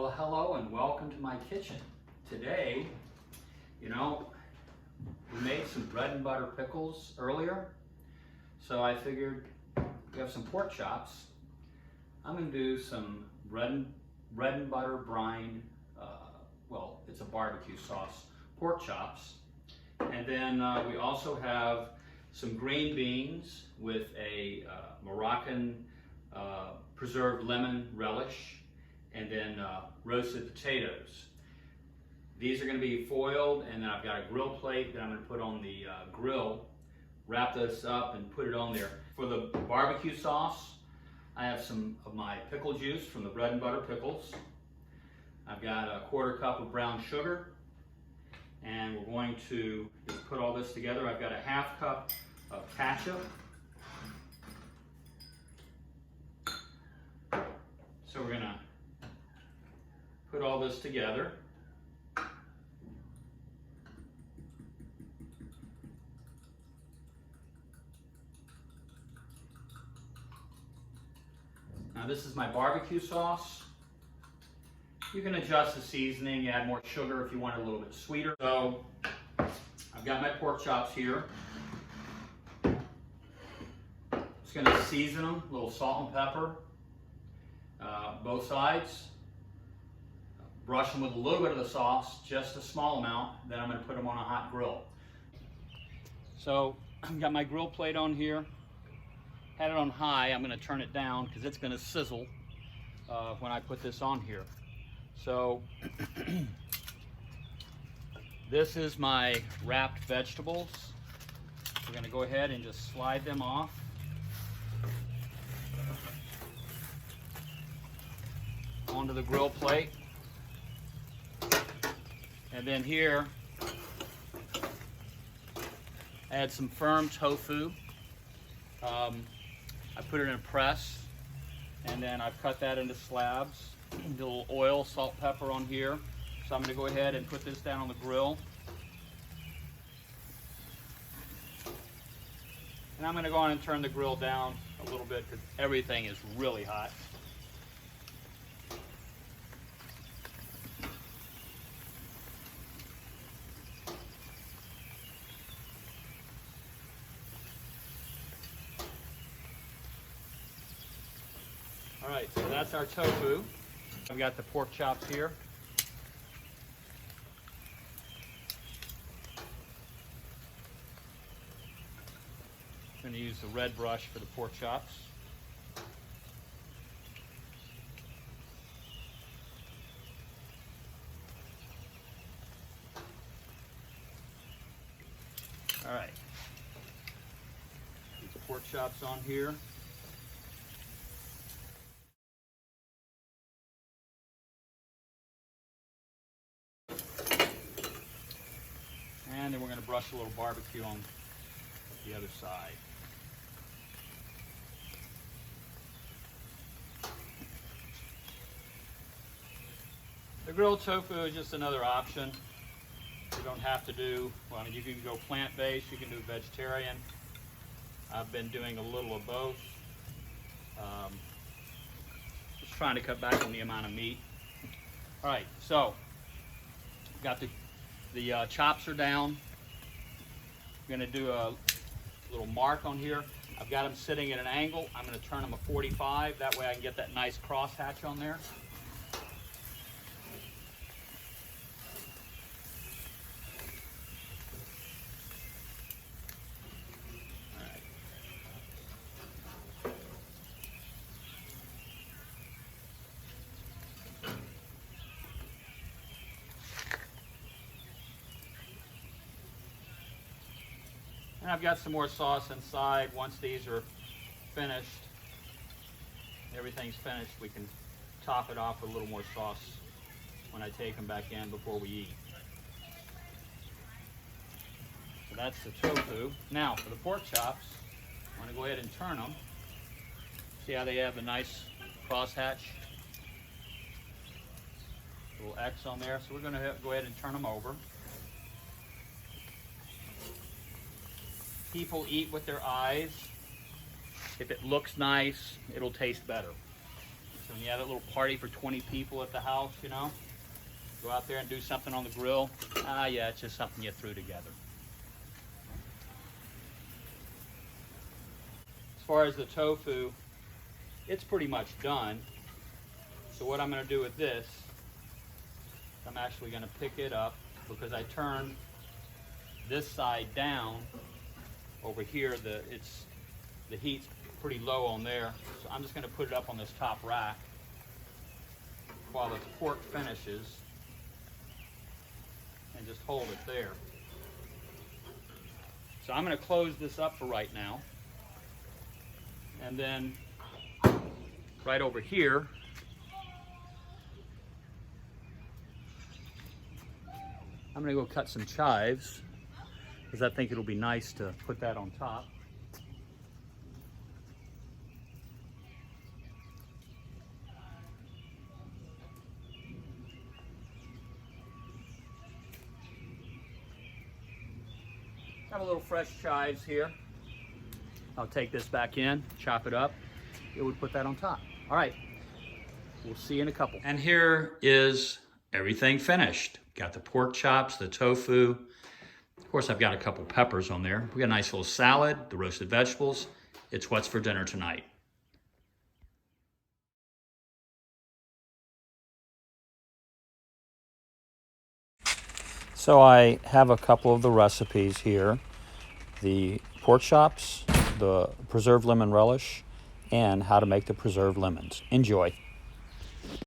Well, hello and welcome to my kitchen. Today, we made some bread and butter pickles earlier. So I figured we have some pork chops. I'm going to do some bread and butter brine, it's a barbecue sauce, pork chops. And then we also have some green beans with a Moroccan preserved lemon relish, and then roasted potatoes. These are going to be foiled, and then I've got a grill plate that I'm going to put on the grill, wrap this up and put it on there. For the barbecue sauce, I have some of my pickle juice from the bread and butter pickles. I've got a 1/4 cup of brown sugar, and we're going to just put all this together. I've got a 1/2 cup of ketchup. So we're going to put all this together. Now this is my barbecue sauce. You can adjust the seasoning, add more sugar if you want it a little bit sweeter. So I've got my pork chops here. Just going to season them, a little salt and pepper, both sides. Brush them with a little bit of the sauce, just a small amount. Then I'm going to put them on a hot grill. So I've got my grill plate on here. Had it on high. I'm going to turn it down because it's going to sizzle when I put this on here. So this is my wrapped vegetables. We're going to go ahead and just slide them off. Onto the grill plate. And then here, I had some firm tofu. I put it in a press, and then I've cut that into slabs. A little oil, salt, pepper on here. So I'm going to go ahead and put this down on the grill. And I'm going to go on and turn the grill down a little bit because everything is really hot. All right, so that's our tofu. I've got the pork chops here. I'm going to use the red brush for the pork chops. All right, these pork chops on here. And then we're going to brush a little barbecue on the other side. The grilled tofu is just another option. You don't have to do, well, I mean, you can go plant-based, you can do vegetarian. I've been doing a little of both. Just trying to cut back on the amount of meat. All right, so got the chops are down. I'm going to do a little mark on here. I've got them sitting at an angle. I'm going to turn them a 45. That way I can get that nice crosshatch on there. All right. And I've got some more sauce inside. Once these are finished, everything's finished, we can top it off with a little more sauce when I take them back in before we eat. So that's the tofu. Now for the pork chops, I'm going to go ahead and turn them. See how they have a nice crosshatch? Little X on there. So we're going to go ahead and turn them over. People eat with their eyes. If it looks nice, it'll taste better. So when you have a little party for 20 people at the house, you know, go out there and do something on the grill. Yeah, it's just something you threw together. As far as the tofu, it's pretty much done. So what I'm going to do with this, I'm actually going to pick it up because I turned this side down. Over here, the heat's pretty low on there. So I'm just going to put it up on this top rack while the pork finishes and just hold it there. So I'm going to close this up for right now. And then right over here, I'm going to go cut some chives because I think it'll be nice to put that on top. Got a little fresh chives here. I'll take this back in, chop it up. It would put that on top. All right, we'll see you in a couple. And here is everything finished. Got the pork chops, the tofu. Of course, I've got a couple peppers on there. We got a nice little salad, the roasted vegetables. It's what's for dinner tonight. So I have a couple of the recipes here. The pork chops, the preserved lemon relish, and how to make the preserved lemons. Enjoy.